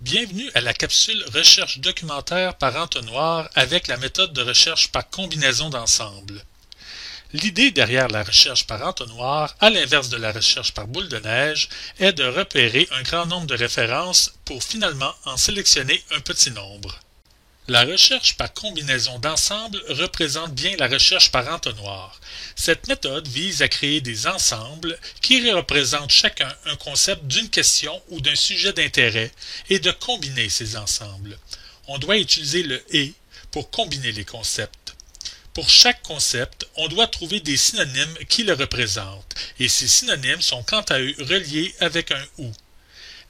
Bienvenue à la capsule Recherche documentaire par entonnoir avec la méthode de recherche par combinaison d'ensemble. L'idée derrière la recherche par entonnoir, à l'inverse de la recherche par boule de neige, est de repérer un grand nombre de références pour finalement en sélectionner un petit nombre. La recherche par combinaison d'ensemble représente bien la recherche par entonnoir. Cette méthode vise à créer des ensembles qui représentent chacun un concept d'une question ou d'un sujet d'intérêt et de combiner ces ensembles. On doit utiliser le « et » pour combiner les concepts. Pour chaque concept, on doit trouver des synonymes qui le représentent, et ces synonymes sont quant à eux reliés avec un « ou ».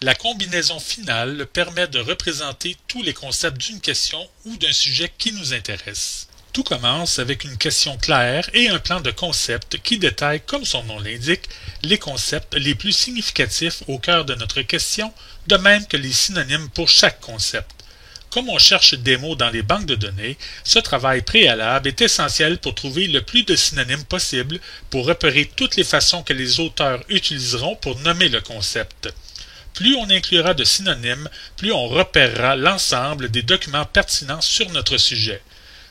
La combinaison finale permet de représenter tous les concepts d'une question ou d'un sujet qui nous intéresse. Tout commence avec une question claire et un plan de concept qui détaille, comme son nom l'indique, les concepts les plus significatifs au cœur de notre question, de même que les synonymes pour chaque concept. Comme on cherche des mots dans les banques de données, ce travail préalable est essentiel pour trouver le plus de synonymes possible pour repérer toutes les façons que les auteurs utiliseront pour nommer le concept. Plus on inclura de synonymes, plus on repérera l'ensemble des documents pertinents sur notre sujet.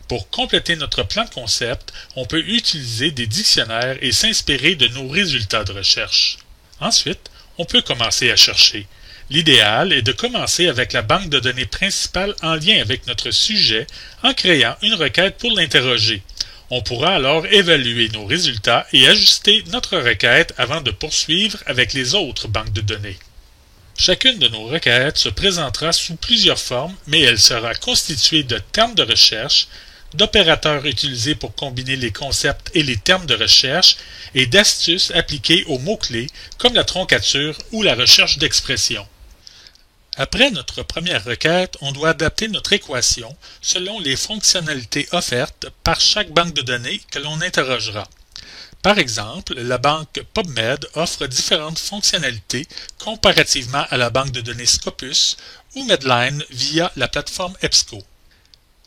Pour compléter notre plan de concept, on peut utiliser des dictionnaires et s'inspirer de nos résultats de recherche. Ensuite, on peut commencer à chercher. L'idéal est de commencer avec la banque de données principale en lien avec notre sujet en créant une requête pour l'interroger. On pourra alors évaluer nos résultats et ajuster notre requête avant de poursuivre avec les autres banques de données. Chacune de nos requêtes se présentera sous plusieurs formes, mais elle sera constituée de termes de recherche, d'opérateurs utilisés pour combiner les concepts et les termes de recherche, et d'astuces appliquées aux mots-clés, comme la troncature ou la recherche d'expression. Après notre première requête, on doit adapter notre équation selon les fonctionnalités offertes par chaque banque de données que l'on interrogera. Par exemple, la banque PubMed offre différentes fonctionnalités comparativement à la banque de données Scopus ou Medline via la plateforme EBSCO.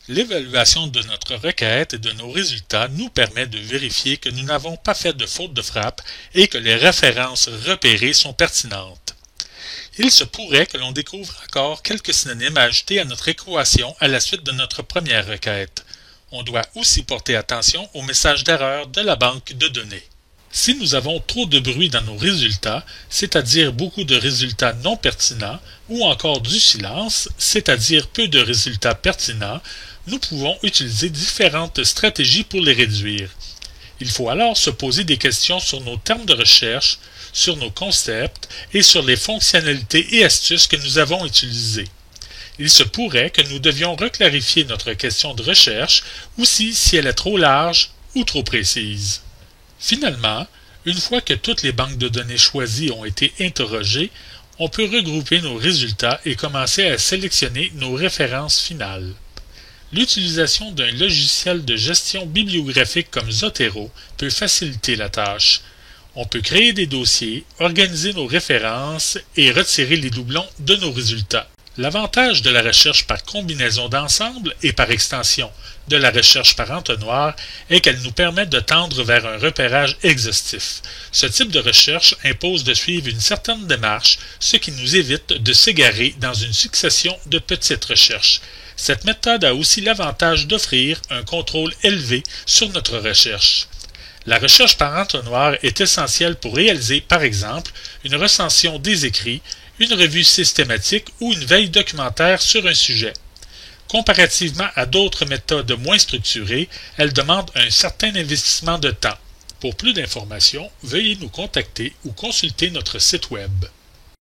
L'évaluation de notre requête et de nos résultats nous permet de vérifier que nous n'avons pas fait de faute de frappe et que les références repérées sont pertinentes. Il se pourrait que l'on découvre encore quelques synonymes à ajouter à notre équation à la suite de notre première requête. On doit aussi porter attention aux messages d'erreur de la banque de données. Si nous avons trop de bruit dans nos résultats, c'est-à-dire beaucoup de résultats non pertinents, ou encore du silence, c'est-à-dire peu de résultats pertinents, nous pouvons utiliser différentes stratégies pour les réduire. Il faut alors se poser des questions sur nos termes de recherche, sur nos concepts et sur les fonctionnalités et astuces que nous avons utilisées. Il se pourrait que nous devions reclarifier notre question de recherche aussi si elle est trop large ou trop précise. Finalement, une fois que toutes les banques de données choisies ont été interrogées, on peut regrouper nos résultats et commencer à sélectionner nos références finales. L'utilisation d'un logiciel de gestion bibliographique comme Zotero peut faciliter la tâche. On peut créer des dossiers, organiser nos références et retirer les doublons de nos résultats. L'avantage de la recherche par combinaison d'ensemble et par extension de la recherche par entonnoir est qu'elle nous permet de tendre vers un repérage exhaustif. Ce type de recherche impose de suivre une certaine démarche, ce qui nous évite de s'égarer dans une succession de petites recherches. Cette méthode a aussi l'avantage d'offrir un contrôle élevé sur notre recherche. La recherche par entonnoir est essentielle pour réaliser, par exemple, une recension des écrits, une revue systématique ou une veille documentaire sur un sujet. Comparativement à d'autres méthodes moins structurées, elle demande un certain investissement de temps. Pour plus d'informations, veuillez nous contacter ou consulter notre site web.